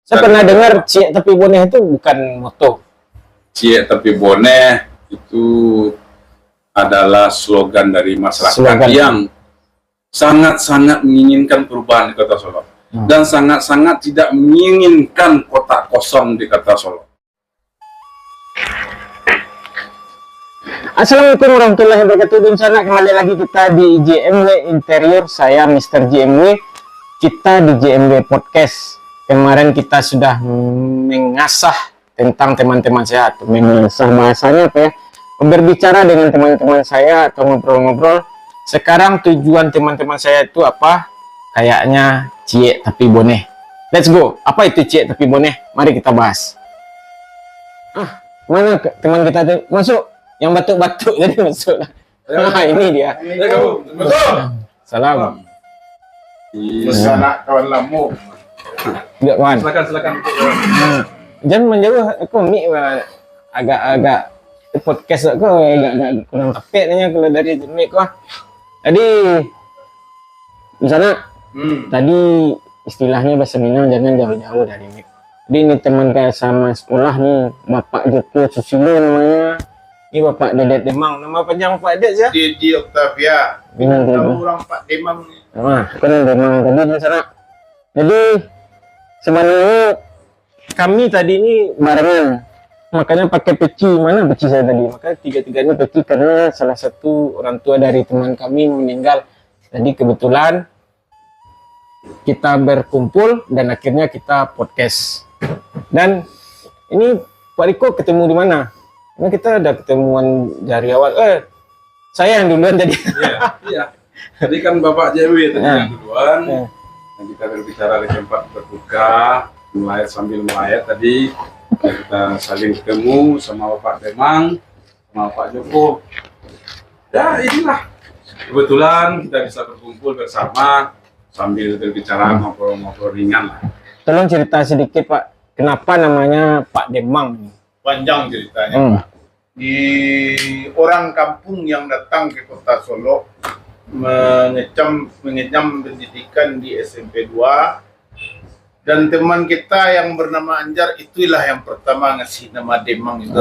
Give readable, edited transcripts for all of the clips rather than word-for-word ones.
Saya pernah dengar Ciek Tepi Boneh itu bukan moto. Ciek Tepi Boneh itu adalah slogan dari masyarakat yang sangat-sangat menginginkan perubahan di Kota Solo dan sangat-sangat tidak menginginkan kota kosong di Kota Solo. Assalamualaikum warahmatullahi wabarakatuh. Dan sana kembali lagi kita di JMW Interior. Saya Mr. JMW. Kita di JMW Podcast. Kemarin kita sudah mengasah tentang teman-teman saya, atau mengasah bahasanya apa ya, berbicara dengan teman-teman saya atau ngobrol-ngobrol. Sekarang tujuan teman-teman saya itu apa? Kayaknya Ciek Tepi Boneh. Let's go. Apa itu Ciek Tepi Boneh? Mari kita bahas. Mana teman kita tuh? Masuk. Yang batuk-batuk jadi masuk. Nah, ini dia. Salam. Sana kawan lama. Enggak, kawan. Silakan. Jangan menjauh. Aku mic agak podcast aku agak kurang tepat kalau dari mic kau. Jadi di sana tadi istilahnya bahasa Minang jangan jauh-jauh dari mic. Jadi ini teman kayak sama sekolah nih, Bapak Joko Susilo namanya. Ini Bapak Dedet Demang. Nama panjang Pak Dedet ya? Didi Octavia. Tahu orang Pak Demang. Wah, kenal Demang tadi di sana. Jadi sebenarnya kami tadi ini barengan. Makanya pakai peci. Mana peci saya tadi? Makanya tiga-tiganya peci karena salah satu orang tua dari teman kami meninggal. Jadi kebetulan kita berkumpul dan akhirnya kita podcast. Dan ini Pak Riko ketemu di mana? Nah, kita ada ketemuan dari awal. Saya yang duluan tadi. Iya. Tadi kan Bapak JW tadi yang duluan. Dan kita berbicara di tempat berbuka, sambil melayat tadi. Kita saling ketemu sama Bapak Demang, sama Pak Joko. Ya inilah. Kebetulan kita bisa berkumpul bersama sambil berbicara ngobrol-ngobrol ringan lah. Tolong cerita sedikit Pak, kenapa namanya Pak Demang? Panjang ceritanya Pak. Di orang kampung yang datang ke Kota Solo mengecam pendidikan di SMP 2, dan teman kita yang bernama Anjar itulah yang pertama ngasih nama Demang itu.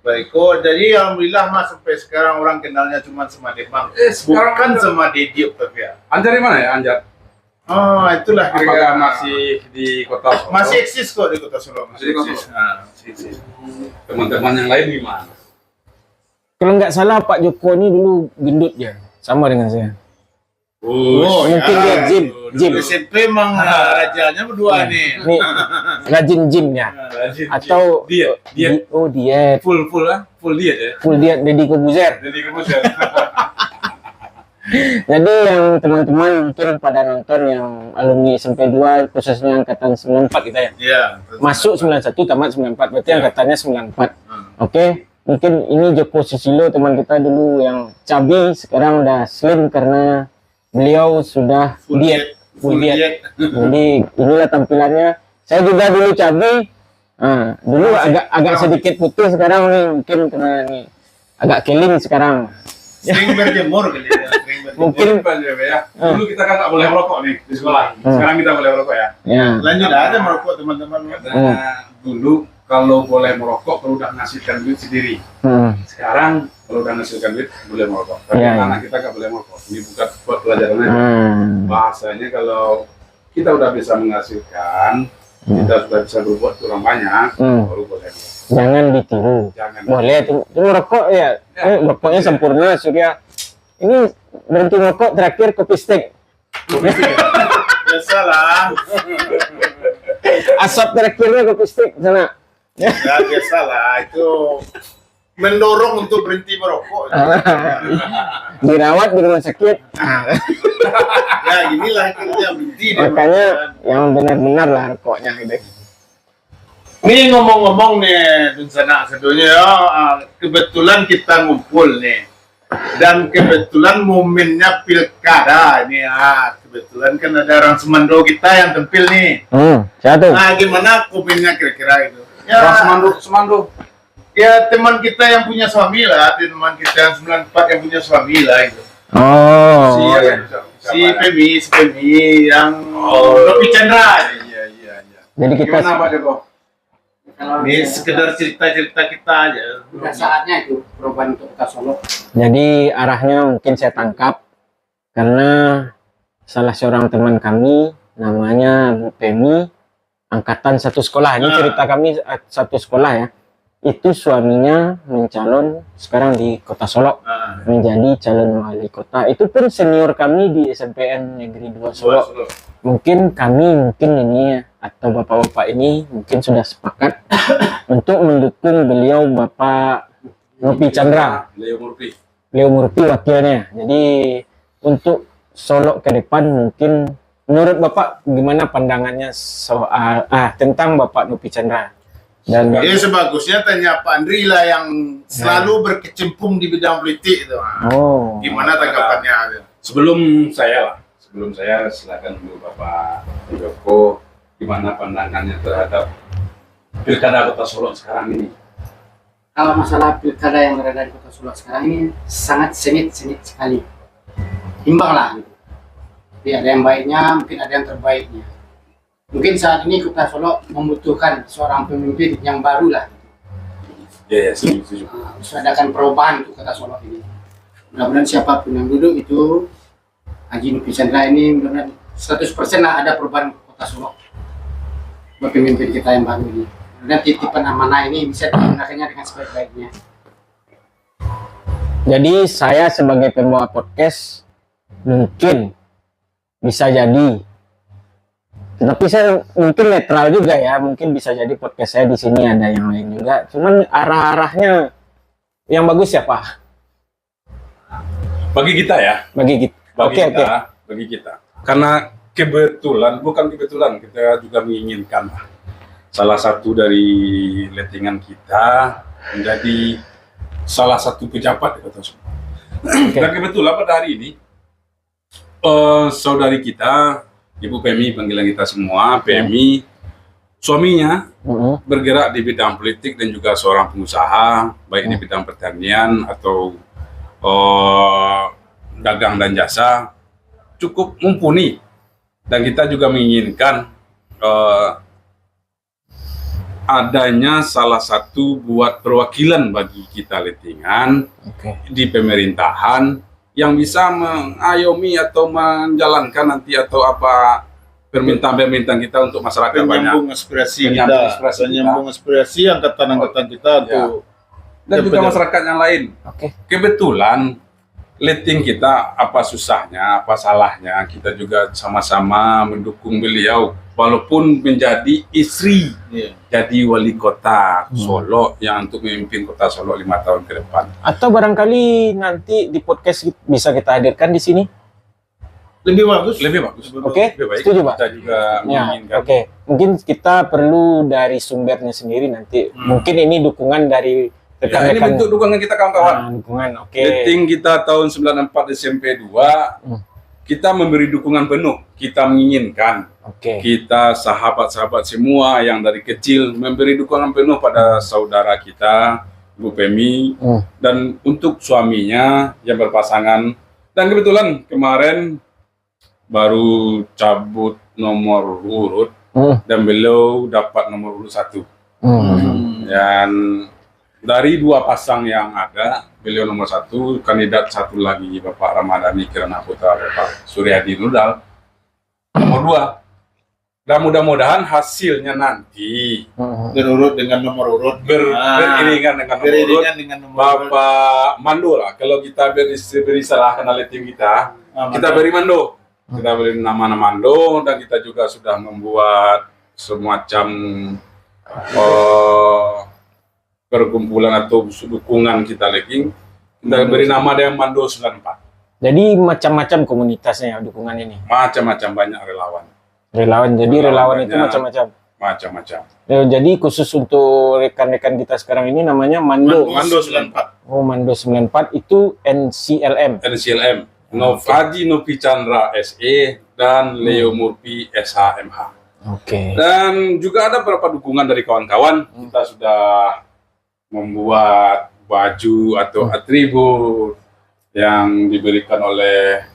Baik, jadi alhamdulillah Mas sampai sekarang orang kenalnya cuma sama Demang, bukan sama Didi Octavia. Anjar di mana ya Anjar? Oh, itulah Apakah masih di Kota Solo? masih eksis kok di Kota Solo. Masih di Kota Solo? Masih eksis. Teman-teman yang lain gimana? Kalau nggak salah Pak Joko ini dulu gendut ya, sama dengan saya. Oh, mungkin dia gym. SMP emang rajanya berdua nih. Ini rajin gym ya, atau diet. Oh diet. Full diet ya. Full diet Deddy Kobuzer. Jadi kemudian Jadi yang teman-teman mungkin pada nonton yang alumni SMP 2 khususnya angkatan 94 kita ya. Iya. Masuk 91 tamat 94 berarti angkatannya 94. Oke. Mungkin ini Joko Susilo teman kita dulu yang cabi, sekarang udah slim karena beliau sudah Full diet. Jadi inilah tampilannya. Saya juga dulu cabi. Dulu agak sedikit putih, sekarang nih mungkin karena nih agak keling sekarang. Sering berjemur kali ya. Mungkin ya. Dulu kita kan nggak boleh merokok nih di sekolah. Sekarang kita boleh merokok ya. ya. Lanjut aja merokok teman-teman. Karena dulu kalau boleh merokok perlu udah ngasihkan duit sendiri. Sekarang kalau udah ngasihkan duit boleh merokok. Tapi anak kita nggak boleh merokok. Ini bukan buat pelajaran aja. Bahasanya kalau kita udah bisa menghasilkan, kita sudah bisa berbuat kurang banyak, baru boleh merokok. Jangan ditiru. Boleh itu merokok ya. Rokoknya sempurna Surya. Ini berhenti merokok terakhir kopi steak. Biasalah. Asap terakhirnya kopi steak sana. Ya biasalah, itu mendorong untuk berhenti merokok. Dirawat di rumah sakit. Ya inilah akhirnya berhenti. Makanya yang benar-benar lah rokoknya gitu. Nih ngomong-ngomong nih Dunsana sebetulnya kebetulan kita ngumpul nih, dan kebetulan momennya pilkada ini kebetulan kan ada orang Semando kita yang tampil nih. Siapa tuh? Nah gimana komennya kira-kira itu? Ya Semando. Ya teman kita yang punya suami lah, teman kita yang 94 yang punya suami lah itu. Oh. Si Pemi yang Robi Chandra. Iya. Jadi kita Gimana Pak Joko? Kalau Ini sekedar cerita-cerita kita aja. udah saatnya itu perubahan untuk Kota Solo. Jadi arahnya mungkin saya tangkap karena salah seorang teman kami namanya Bu Pemi, angkatan satu sekolah. Ini cerita kami satu sekolah ya. Itu suaminya mencalon sekarang di Kota Solo menjadi calon wali kota. Itu pun senior kami di SMPN Negeri 2 Solo. Mungkin ini atau bapak-bapak ini mungkin sudah sepakat untuk mendukung beliau Bapak Nopi Chandra. Leo Murphy wakilnya. Jadi untuk Solo ke depan mungkin menurut Bapak gimana pandangannya soal tentang Bapak Nopi Chandra? Dan Ya sebagusnya tanya Pak Andri lah yang selalu berkecimpung di bidang politik itu. Gimana tanggapannya? Sebelum saya silakan dulu Bapak Joko, gimana pandangannya terhadap pilkada Kota Solo sekarang ini? Kalau masalah pilkada yang berada di Kota Solo sekarang ini sangat sengit sekali. Imbang lah. Gitu. Jadi ada yang baiknya, mungkin ada yang terbaiknya. Mungkin saat ini Kota Solo membutuhkan seorang pemimpin yang baru lah. Ya, setuju. Harus adakan perubahan untuk Kota Solo ini. Mudah-mudahan siapapun yang duduk itu Haji Nopi Chandra ini mudah-mudahan 100% lah ada perubahan Kota Solo. Buat pemimpin kita yang baru ini. Dan titipan amanah ini bisa digunakannya dengan sebaik-baiknya. jadi saya sebagai pembawa podcast mungkin bisa jadi, tapi saya mungkin netral juga ya, mungkin bisa jadi podcast saya di sini ada yang lain juga. Cuman arah-arahnya yang bagus ya Pak. Bagi kita ya. Bagi kita. Bagi kita. Karena bukan kebetulan kita juga menginginkan salah satu dari lettingan kita menjadi salah satu pejabat di Kota Solo. Dan kebetulan pada hari ini saudari kita Ibu Pemi, panggilan kita semua Pemi, suaminya bergerak di bidang politik dan juga seorang pengusaha baik di bidang pertanian atau dagang dan jasa, cukup mumpuni. Dan kita juga menginginkan adanya salah satu buat perwakilan bagi kita lettingan di pemerintahan yang bisa mengayomi atau menjalankan nanti atau apa permintaan-permintaan kita untuk masyarakat Penyambung banyak. aspirasi Penyambung aspirasi angkatan-angkatan kita untuk Dan juga masyarakat yang lain. Kebetulan letting kita apa susahnya, apa salahnya, kita juga sama-sama mendukung beliau walaupun menjadi istri jadi wali kota Solo yang untuk memimpin Kota Solo 5 tahun ke depan. Atau barangkali nanti di podcast bisa kita hadirkan di sini. lebih bagus. Oke, Lebih baik. setuju Pak. Kita juga menginginkan. Mungkin kita perlu dari sumbernya sendiri nanti. Mungkin ini dukungan dari Ya, ini rekan-rekan. bentuk dukungan kita kawan-kawan. Dukungan, Letting kita tahun 94 SMP 2, kita memberi dukungan penuh. Kita menginginkan, kita sahabat-sahabat semua yang dari kecil memberi dukungan penuh pada saudara kita, Bu Pemi, dan untuk suaminya yang berpasangan. Dan kebetulan kemarin baru cabut nomor urut dan beliau dapat nomor urut 1. Dan dari 2 pasang yang ada, beliau nomor 1, kandidat 1 lagi Bapak Ramadhani Kirana Putra, Bapak Suryadi Nurdal nomor 2. Dan mudah-mudahan hasilnya nanti berurut dengan nomor urut, beriringan dengan nomor urut. Bapak Mando lah, kalau kita beri salah kenal letting kita beri Mando. Kita beri nama-nama Mando, dan kita juga sudah membuat semacam perkumpulan atau dukungan kita lagi. Kita beri nama dia Mando 94. Jadi macam-macam komunitasnya dukungan ini. Macam-macam, banyak relawan. Jadi relawan itu banyak. macam-macam. Jadi khusus untuk rekan-rekan kita sekarang ini namanya Mando 94. Oh, Mando 94 itu NCLM. Haji Nopi Chandra SE dan Leo Murphy SHMH. Dan juga ada beberapa dukungan dari kawan-kawan. Kita sudah membuat baju atau atribut yang diberikan oleh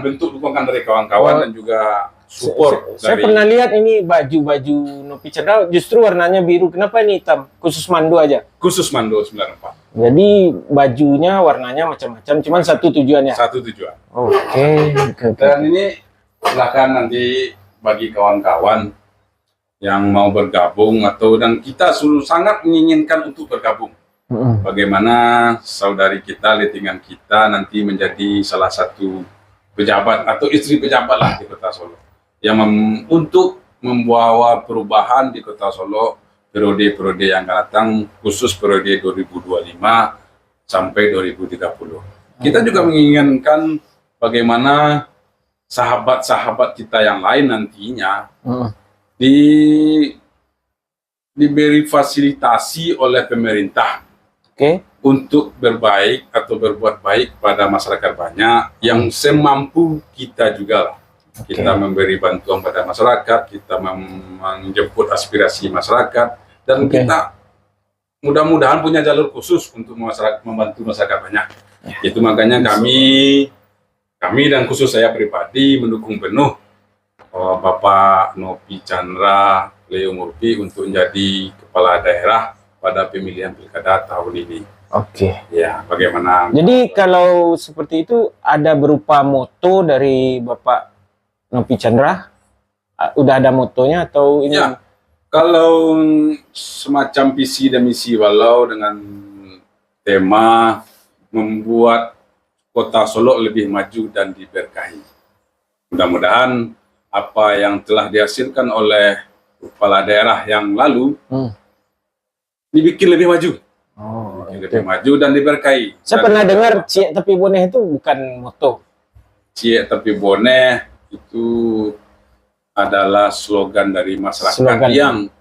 bentuk dukungan dari kawan-kawan dan juga support Saya dari pernah lihat ini baju-baju Nopi Chandra justru warnanya biru. Kenapa ini hitam? Khusus Mando aja. khusus Mando 94. Jadi bajunya warnanya macam-macam, cuman satu tujuannya. Satu tujuan. Oke. Dan ini silakan nanti bagi kawan-kawan yang mau bergabung dan kita sangat menginginkan untuk bergabung. Bagaimana saudari kita, lettingan kita nanti menjadi salah satu pejabat atau istri pejabat lah di Kota Solo yang untuk membawa perubahan di Kota Solo periode-periode yang akan datang, khusus periode 2025 sampai 2030. Kita juga menginginkan bagaimana sahabat-sahabat kita yang lain nantinya diberi fasilitasi oleh pemerintah untuk berbaik atau berbuat baik pada masyarakat banyak yang semampu kita juga lah. Kita memberi bantuan pada masyarakat, kita menjemput aspirasi masyarakat, dan kita mudah-mudahan punya jalur khusus untuk membantu masyarakat banyak. Itu makanya kami dan khusus saya pribadi mendukung penuh Bapak Nopi Chandra Leo Murphy untuk menjadi kepala daerah pada pemilihan pilkada tahun ini. Ya, bagaimana? Jadi kalau seperti itu ada berupa moto dari Bapak Nopi Chandra? Udah ada motonya atau ini? Ya, kalau semacam visi dan misi walau dengan tema membuat Kota Solo lebih maju dan diberkahi. Mudah-mudahan apa yang telah dihasilkan oleh kepala daerah yang lalu dibikin lebih maju. Lebih maju dan diberkahi. Saya pernah dengar Ciek Tapi Boneh itu bukan moto. Ciek Tapi Boneh itu adalah slogan dari masyarakat yang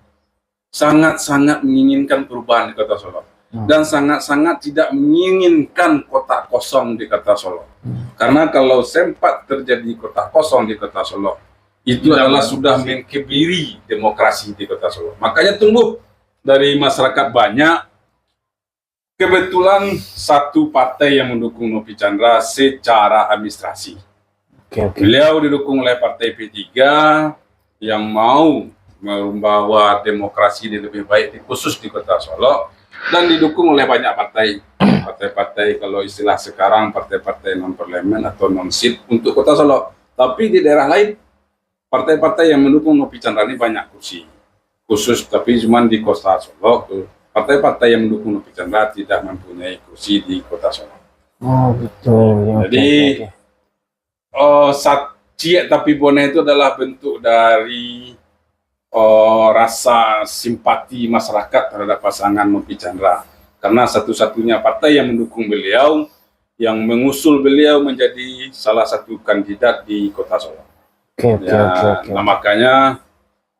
sangat-sangat menginginkan perubahan di Kota Solo dan sangat-sangat tidak menginginkan kota kosong di Kota Solo. Karena kalau sempat terjadi kota kosong di Kota Solo, itu adalah sudah mengkebiri demokrasi di Kota Solo. Makanya tumbuh dari masyarakat banyak. Kebetulan satu partai yang mendukung Nopi Chandra secara administrasi. Beliau didukung oleh Partai P3 yang mau membawa demokrasi lebih baik khusus di Kota Solo, dan didukung oleh banyak partai-partai kalau istilah sekarang partai-partai non parlemen atau non sit untuk Kota Solo. Tapi di daerah lain partai-partai yang mendukung Nopi Chandra ini banyak kursi khusus, tapi cuma di Kota Solo partai-partai yang mendukung Nopi Chandra tidak mempunyai kursi di Kota Solo. Betul. Jadi Ciek Tapi Boneh itu adalah bentuk dari rasa simpati masyarakat terhadap pasangan Nopi Chandra, karena satu-satunya partai yang mendukung beliau, yang mengusul beliau menjadi salah satu kandidat di Kota Solo. Nah, makanya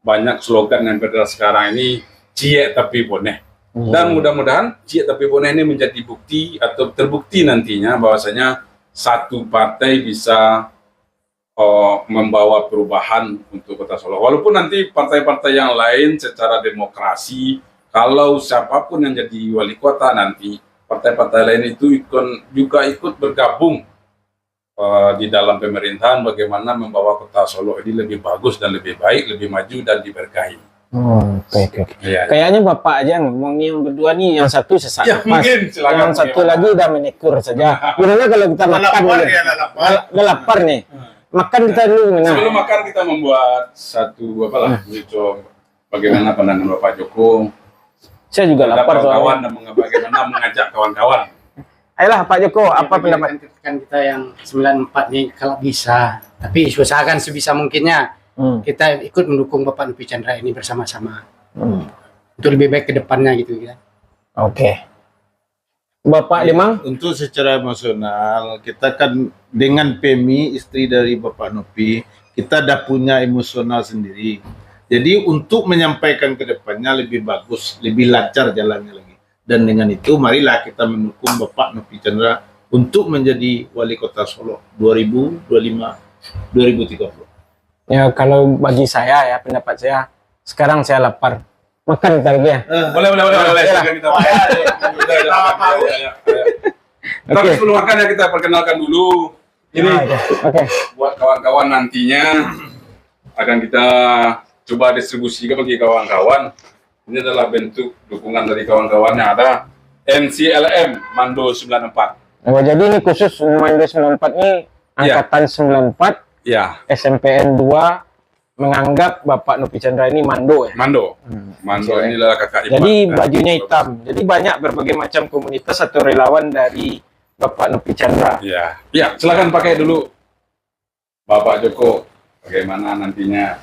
banyak slogan yang beredar sekarang ini Ciek Tapi Boneh, dan mudah-mudahan Ciek Tapi Boneh ini menjadi bukti atau terbukti nantinya bahwasanya satu partai bisa membawa perubahan untuk Kota Solo. Walaupun nanti partai-partai yang lain secara demokrasi, kalau siapapun yang jadi wali kota nanti, partai-partai lain itu juga ikut bergabung di dalam pemerintahan bagaimana membawa Kota Solo ini lebih bagus dan lebih baik, lebih maju dan diberkahi. Kayaknya Bapak aja ngomong yang berdua nih, yang satu sesak mungkin, yang satu lagi udah menekur saja. Gimana kalau kita makan dulu? Lapar nih. Makan kita dulu. Sebelum makan kita membuat satu bagaimana pandangan Bapak Joko. Saya juga lapar kawan dan bagaimana mengajak kawan-kawan. Ayolah Pak Joko, apa pendapat kita yang 94 nih kalau bisa, tapi usahakan sebisa mungkinnya kita ikut mendukung Bapak Nopi Chandra ini bersama-sama untuk lebih baik ke depannya gitu ya. Bapak Limang? Untuk secara emosional, kita kan dengan Pemi, istri dari Bapak Nopi, kita dah punya emosional sendiri. Jadi untuk menyampaikan ke depannya lebih bagus, lebih lancar jalannya lagi. Dan dengan itu, marilah kita mendukung Bapak Nopi Chandra untuk menjadi Wali Kota Solo 2025-2030. Ya, kalau bagi saya ya, pendapat saya, sekarang saya lapar. Makan ntar ya. Boleh. Tapi sebelum makan ya kita perkenalkan dulu. Ini buat kawan-kawan nantinya akan kita coba distribusikan bagi kawan-kawan. Ini adalah bentuk dukungan dari kawan-kawan yang ada NCLM Mando 94. Oh, jadi ini khusus Mando 94 ini angkatan 94 Ya, SMPN 2 menganggap Bapak Nopi Chandra ini Mando ya. Mando. Mando Oke. inilah kakak ipar. Jadi bajunya hitam. Jadi banyak berbagai macam komunitas atau relawan dari Bapak Nopi Chandra. Ya, ya, silakan pakai dulu Bapak Joko. Bagaimana nantinya?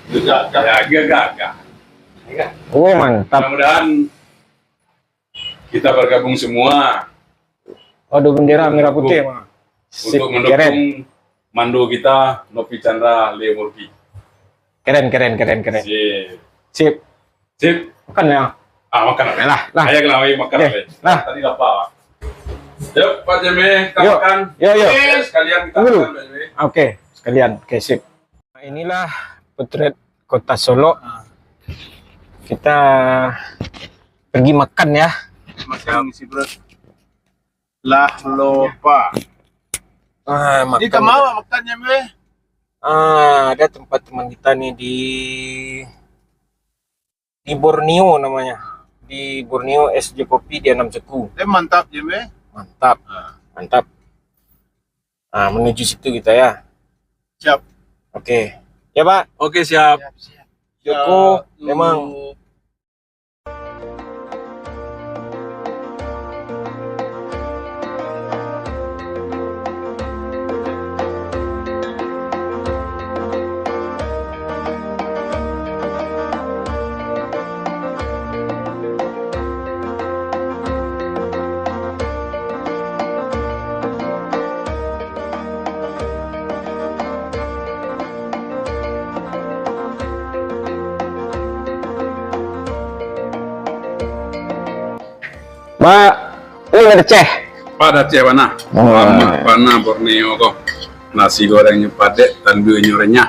Juga Ya, gagah. Oh mantap. Mudah-mudahan kita bergabung semua Waduh, bendera merah putih Bang. Sip, untuk mendukung keren. Mando kita, Nopi Chandra Leo Murphy. Keren. Sip. Sip. Sip. Bukan ya? Makan apa? Lah. Ayo kelawai makan Oke, apa? lah. Tadi lapar. Yuk, Pak Jeme, kita Yuk. makan. Yuk. Sekalian kita Dulu. makan, Pak Jeme. Oke, sekalian. Oke, sip. Nah, inilah potret Kota Solo. Kita pergi makan ya. makan isi perut. Lah lupa. Makan. Ini kemana makannya be? Ada tempat teman kita nih di Borneo namanya. Di Borneo SJ Kopi di 6 Ceku. Mantap je be. Mantap. Mantap. Menuju situ kita ya. Siap. Oke. Ya, Pak. Oke, siap. Joko, memang Mbak, ini ada ceh. Pada Aceh mana? Mana Borneo kok. Nasi gorengnya padet, tandunya renyah.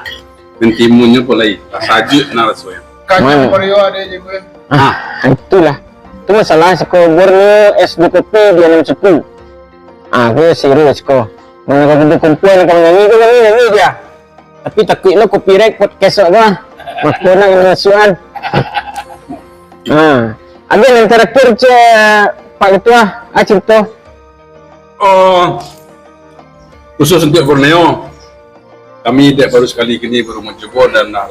Mentimunnya pulai. Sajuk narasnya. Kacang Mana? Koreo ada je be. Itulah. Itu masalah seko Borneo SJ Kopi di 6 Ceku. Gue serius kok. Mana kau bentuk kumpulan kau nyanyi dia. Tapi takut lo copyright podcast apa? Makona yang nasuan. Ada yang terakhir Pak Ketua, cerita. Oh, khusus untuk Borneo, kami tidak baru sekali ini baru mencoba dan dah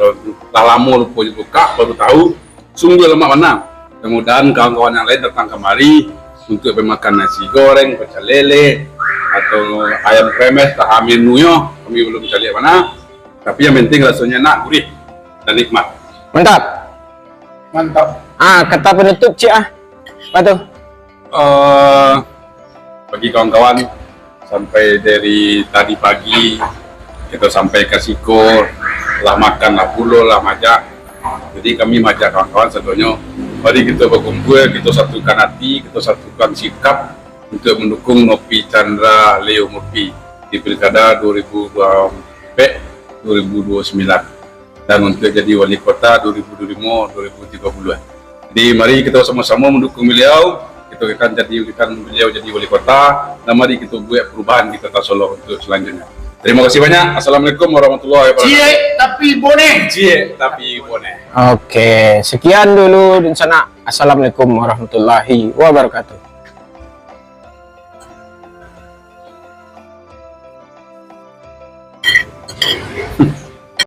lama lupa buka baru tahu sungguh lemak mana. Mudah-mudahan kawan-kawan yang lain datang kemari untuk makan nasi goreng, pecel lele atau ayam kremes, tak menunya kami belum bisa lihat mana. Tapi yang penting rasanya enak, gurih dan nikmat. Mantap. Mantap. Kata penutup apa tuh? Bagi kawan-kawan sampai dari tadi pagi kita sampai ke Sikor lah makan lah pulau lah majak. Jadi kami majak kawan-kawan sebetulnya mari kita berkumpul, kita satukan hati, kita satukan sikap untuk mendukung Nopi Chandra Leo Murphy di Pilkada 2029 dan untuk jadi wali kota 2025-2030. Jadi mari kita sama-sama mendukung beliau. Kita akan jadikan beliau jadi wali kota dan mari kita buat perubahan di Kota Solo untuk selanjutnya. Terima kasih banyak. Assalamualaikum warahmatullahi wabarakatuh. Cie tapi boneh. Cie tapi boneh. Oke, sekian dulu dan sana. Assalamualaikum warahmatullahi wabarakatuh.